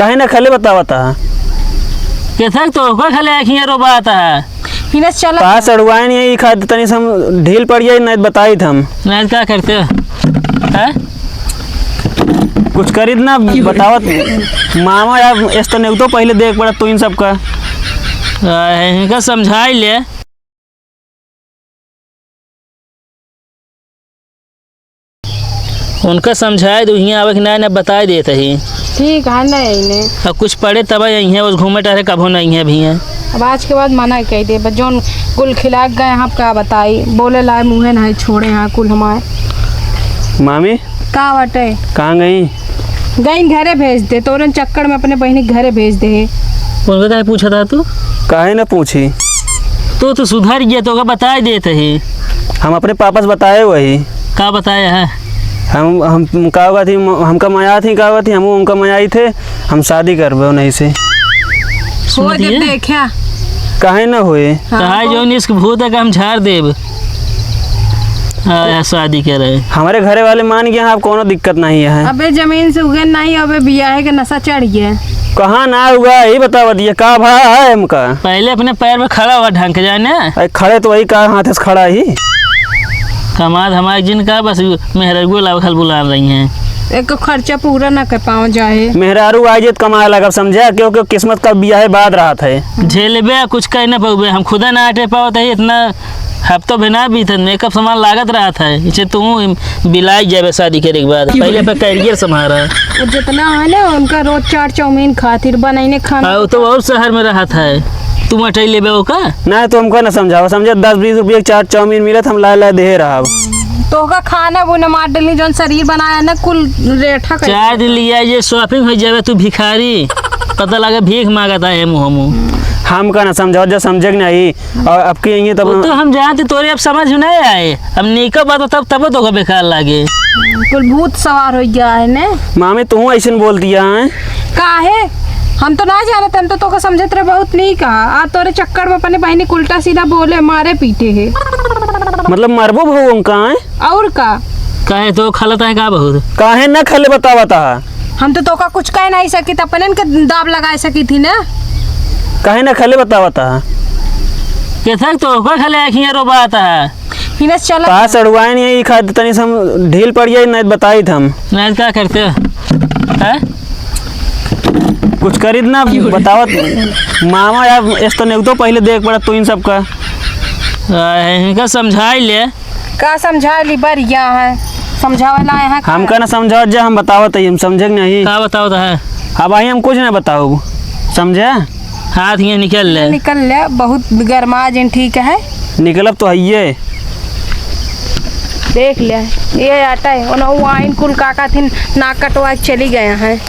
काहे ना खले बतावता कैसा तो खले आखियाँ रोबाता है हिनस चला पास अड़वाए नहीं है खाद तनी हम ढील पड़ जाए नहीं बताई थम नहीं क्या करते हो हैं कुछ करीद ना बतावत मामा यार इस तो नहीं तो पहले देख पड़ा तू इन सब का इनका समझाई ले उनका समझाए तो यहाँ आवे ना बताए देते ही ठीक है नहीं ने अब कुछ पड़े तब यहीं है, उस घूमे टहरे कभो नहीं है भी है। अब आज के बाद मना कह दे जोन कुल खिला गए यहाँ क्या बताई बोले लाए मुँहे नहीं छोड़े यहाँ कुल हमारे मामी का बटे कहाँ गई गई घरे भेज दे तो चक्कर में अपने बहनी घरे भेज दे। उनका क्या पूछा था तू काहे ना पूछी तो सुधर गया तो बताए देते ही हम अपने पापा से बताए वही क्या बताया है हम का हुआ थी हमका माया थी का हुआ थी हम उनका माया थे हम शादी करबे नहीं से हो दे देखा काहे ना हुए कहा जो इसके भूत है कि हम झाड़ देव शादी कर रहे हमारे घरे वाले मान गए आप कोनो दिक्कत नहीं है। अबे जमीन से उगे नहीं अबे बियाह के नशा चढ़ गया कहाँ ना हुआ यही बतावा दिया का भा है हमका पहले अपने पैर में खड़ा हुआ ढंग के जाने खड़े तो वही का हाथ से खड़ा ही कमाद हमारे जिनका बस मेहरगो लाखल बुला रही हैं एक खर्चा पूरा ना कर पाओ जाए मेहरारू आजे कमा लगा समझा क्योंकि किस्मत का बियाह बाद रहा था झेलबे कुछ कह ना पाओ हम खुदा ना हटे पाओ थे इतना हफ्तों बिना भी था मेकअप सामान लागत रहा था इसे तुम बिलाई जाए शादी करे के बाद पहले पे कैरियर संभाला जितना है ना उनका रोज चाट चाउमीन खातिर बनाने खाना तो और शहर में रहा था तुम अटै ले का ना तो हमको ना समझाओ समझे 10-20 रुपये चाट चाउमीन मिला हम ला दे रहा तो का खाना वो मार डली जो शरीर बनाया ना कुल रेठा कर 4 दिन लिया ये शॉपिंग हो जाए तू भिखारी पता लगा भीख मांगता है मुँह हम का ना समझाओ जब समझे नहीं और अब की यही तब तो हम जानते तोरे अब समझ नहीं आए अब निका बात तब तो बेकार लागे कुल भूत सवार हो गया है ने मामी तू ऐसे बोल दिया है काहे हम तो ना जानते हम तो समझते रहे बहुत नहीं कहा आ तोरे चक्कर में अपने बहनी उल्टा सीधा बोले मारे पीटे है मतलब मरबो भाऊ का है और का कहे तो खलता है का बहुत काहे ना खले बतावता हम तो का कुछ कह नहीं सकी तो अपने के दाब लगा सकी थी ना काहे ना खले बतावता कैसा तो खले आखियाँ रोबाता है हिनस चला पास अड़वाए नहीं है खाद तनी हम ढील पड़ जाए नहीं बताई थम नहीं क्या करते हैं कुछ करीद ना बतावत मामा यार इस तो नहीं तो पहले देख पड़ा तू इन सब का इनका समझाई ले का समझा ली बढ़िया है समझावला है हमका ना समझाओ जो हम बतावत हम समझे नहीं क्या बताओ तो है अब आई हम कुछ ना बताओ समझे हाथ ये निकल ले बहुत गरमा जिन ठीक है निकलब तो है देख ले ये आटा है वाइन कुल काका थी नाक कटवा चली गए हैं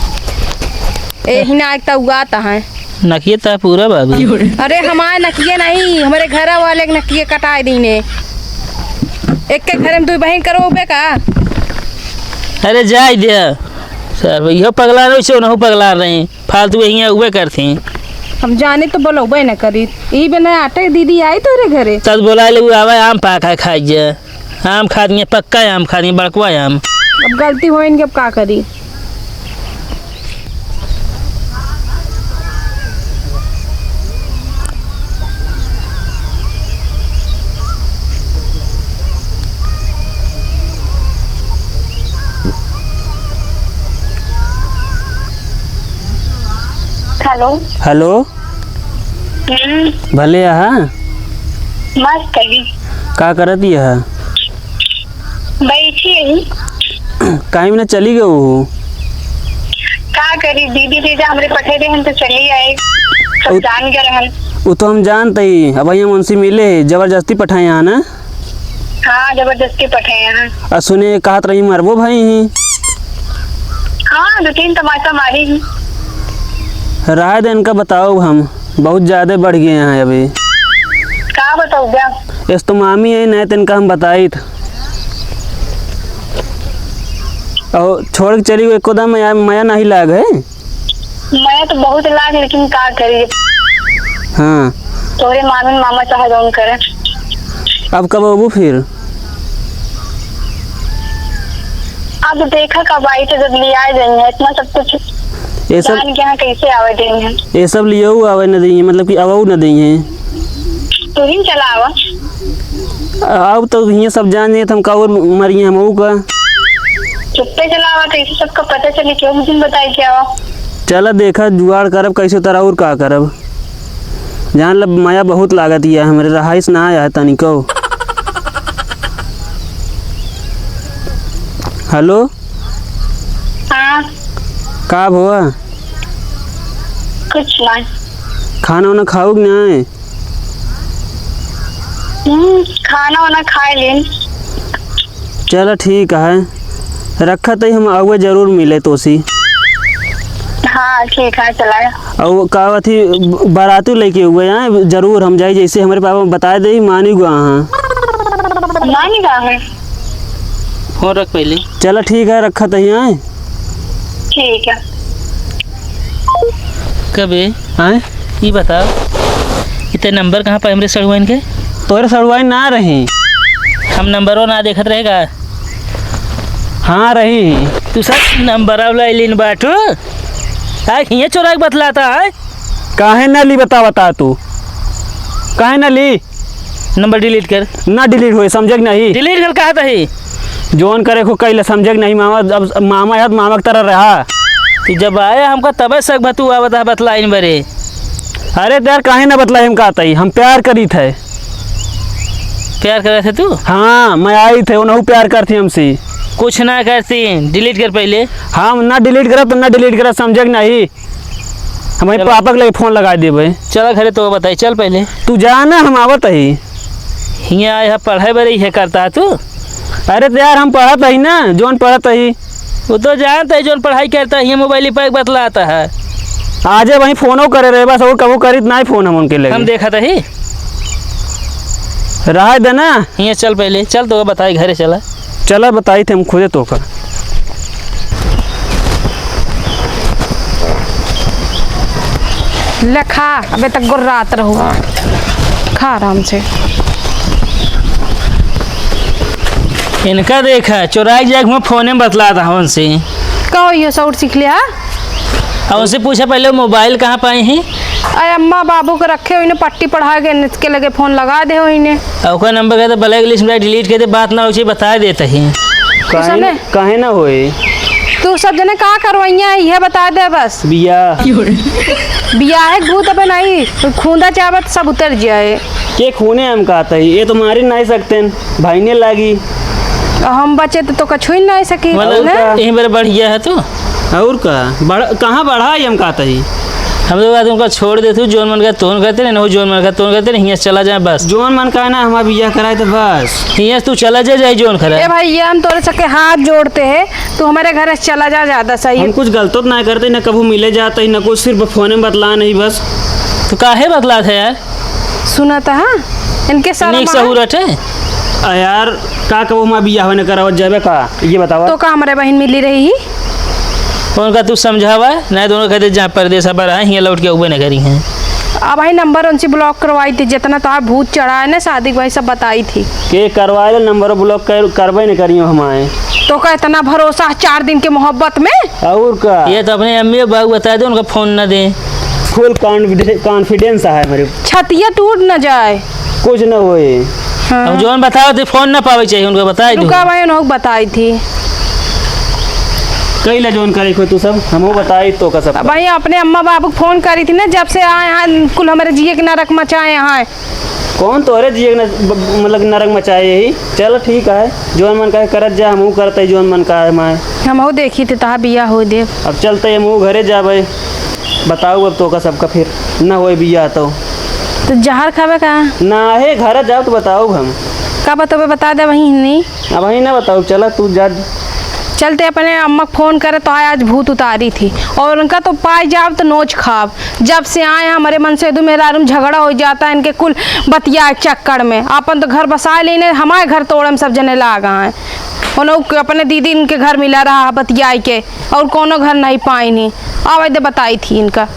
यही ना एक उगाता है नकिए था पूरा बाबू अरे हमारे नकिए नहीं हमारे घर वाले नकिए कटाए दीने एक के घर में 2 बहन करो बे का अरे जाए दे सर यो पगला रही से नहीं पगला रही फालतू यहीं उबे करती हम जाने तो बोलो बे न करी ई बना आटे दीदी आई तोरे घरे तब बोला ले आवा आम पाका खाई जे आम खा दिए पक्का आम खा दिए बड़कुआ आम अब गलती हो इनके अब का करी हेलो हेलो भले यहाँ मस्त है का करत है बैठी है कहीं ना चली गई का करी दीदी जीजा हमरे पठे दे हम तो चली आए सब जान गए रहन वो तो हम जानते ही अब यहाँ उनसे मिले जबरदस्ती पठाए यहाँ ना हाँ जबरदस्ती पठे यहाँ और सुने कहत रही मरबो भाई ही हाँ 2-3 तमाचा मारी ही राय देन का बताओ हम बहुत ज़्यादा बढ़ गए हैं अभी का बताओ क्या इस तो मामी है नहीं तिनका हम बताई था और छोड़ के चली गई एकदम माया नहीं लाग है मैं तो बहुत लाग लेकिन का करी हाँ तोरे मामी मामा चाहे जौन करे अब कब अबू फिर अब देखा कब आई तो जब ले आए जाएंगे इतना सब कुछ ये सब जान के यहाँ कैसे आवे देंगे। ये सब लिए आवे न दी मतलब कि आवऊ न दी है। तू ही चला आवा। अब तो ये सब जान दिए हम कावर मरिए हम का चुप्पे चला आवा, कैसे सबका पता चले क्यों मुझे बताई क्या आवा। चल देखा जुगाड़ करब कैसे तरह और का करब। जान लब माया बहुत लागत है हमारे रहाइश ना आया है तनिको। हेलो हाँ का भोआ कुछ नहीं। खाना वाना खाओ कि नहीं? खाना वाना खाए लेन। चलो ठीक है रखा तो हम आगे जरूर मिले तोसी। हाँ ठीक है चलाया। और का अथी बारातू लेके हुए हैं जरूर हम जाए जैसे हमारे पापा बता दे मानी गुआ हाँ। नानी कहाँ है? फोन रख पहले। चलो ठीक है रखा तो यहाँ ठीक है। कबे हैं ये बताओ इतने नंबर कहाँ पाए हमरे सड़ुआइन के? तोरे सड़वाई ना रही। हम नंबरों ना देखत रहेगा। हाँ रही। तू सब नंबर लेन बाटू हियाँ चोरा के बतलाता है। काहे ना ली बता तू काहे ना ली। नंबर डिलीट कर। ना डिलीट हुए समझे कि नहीं। डिलीट कर कहा था ही जोन करे को कहीं समझे कि नहीं मामा। अब मामा याद मामा की तरह रहा। तू जब आया हमका तब शक भतू बता बतलाइन बरे। अरे यार काहे ना बतलाई हम कहता ही हम प्यार करी थे। प्यार कर रहे थे तू? हाँ मैं आई थे उन्होंने प्यार करती हमसे। कुछ ना करती डिलीट कर पहले। हाँ ना डिलीट करा तो ना डिलीट करा समझे कि नहीं। हमारे पापा के लिए फ़ोन लगा दे भाई। चलो घरे तो बताई चल पहले। तू जा ना हम आवत ही। हियाँ आया पढ़ाई बड़ी है करता तू? अरे तो यार हम पढ़त ही ना जोन पढ़त ही। वो तो जानता है जो पढ़ाई करता है मोबाइल पर बतलाता है। आजे वहीं फोनो करे रहे बस और कबू करी ना ही फोन हम उनके लिए हम देखा था ही। रहा देना। हियाँ चल पहले चल तो बताई घरे चला। चला बताई थे हम खुदे तो का। ले खा अबे तक गुर्रात रहो खा आराम से। इनका देखा चोराई जाग में फोन में बतलाता है उनसे। कहो ये सौट सीख लिया। और उनसे पूछा पहले मोबाइल कहाँ पाए हैं। अरे अम्मा बाबू को रखे हुई ने पट्टी पढ़ा के इसके लगे फोन लगा दे हुई ने। और का नंबर कहते ब्लैक लिस्ट में डिलीट करते बात ना हो बता देते हैं। काहे ना होए। तू सब जने कहाँ करवाइया यह बता दे बस। बिया बिया है भूत अपन आई खूंदा चावत सब उतर जाए। के खूने हम कहता ही ये तो मारी नहीं सकते भाई ने लागी। हम बचे तो कछु ही नहीं सकी मतलब ने? यहीं पर बढ़िया है तो और का कहाँ बढ़ा हम कहता ही। हम लोग बात उनका छोड़ देते जोन मन का तोन करते ना जोन मन का तोन करते नहीं चला जाए बस। जोन मन का ना हमारा बिया कराए तो बस हियाँ तू चला जाए जोन खरा। ए भाई ये हम तोरे सके हाथ जोड़ते हैं तू हमारे घर से चला जा ज्यादा सही। हम कुछ गलत तो ना करते ना कभी मिले जाते ना कुछ सिर्फ फोन में बतला नहीं बस। तो काहे बतला था यार। सुना था हाँ इनके सारा सहूरत है यार का कबू हमारा बिया होने करावत जाबे का ये बतावा। तो का हमारे बहन मिली रही ही। उनका तू समझावा नहीं दोनों कहते जहाँ परदेश पर आए हियाँ लौट के उबे न करी हैं। अब भाई नंबर उनसे ब्लॉक करवाई थी जितना तो भूत चढ़ा है ना शादी भाई सब बताई थी। के करवाए नंबर ब्लॉक करबे नहीं करियो हमारे। तो का इतना भरोसा 4 दिन के मोहब्बत में। और का ये तो अपने अम्मी बाबू बता दे उनका फोन न दे। फुल कॉन्फिडेंस है मेरे। छतिया टूट न जाए कुछ न होए। हाँ। अब जोन बताओ तो फोन न पावे चाहिए उनको बताई दो। रुका भाई उन्होंने बताई थी कई ला जोन करे को तू सब हमो बताई तो का सब। भाई अपने अम्मा बाबू को फोन करी थी ना जब से आए यहाँ कुल हमारे जिए के नरक मचाए यहाँ। कौन तोरे जिए मतलब नरक मचाए यही। चलो ठीक है जोन मन का करत जा हमहू करते जोन मन का है मैं। हम देखी थी तहा बिया हो दे। अब चलते हमहू घरे जाबे बताऊ अब तो का सबका फिर ना होए बिया तो जहर खावे का ना है घर जाओ तो बताओ हम का बताओ बता दे वही नहीं। अब वही ना बताओ चला तू जा। चलते अपने अम्मा फोन करे तो आज भूत उतारी थी और उनका तो पाई जाब तो नोच खाब। जब से आए हमारे मन से मेरा झगड़ा हो जाता है इनके कुल बतिया चक्कर में। अपन तो घर बसा लेने हमारे घर तोड़े में सब जने ला गए हैं। उन्होंने अपने दीदी इनके घर मिला रहा बतिया के और कोनो घर नहीं पाई नहीं। आवाज बताई थी इनका।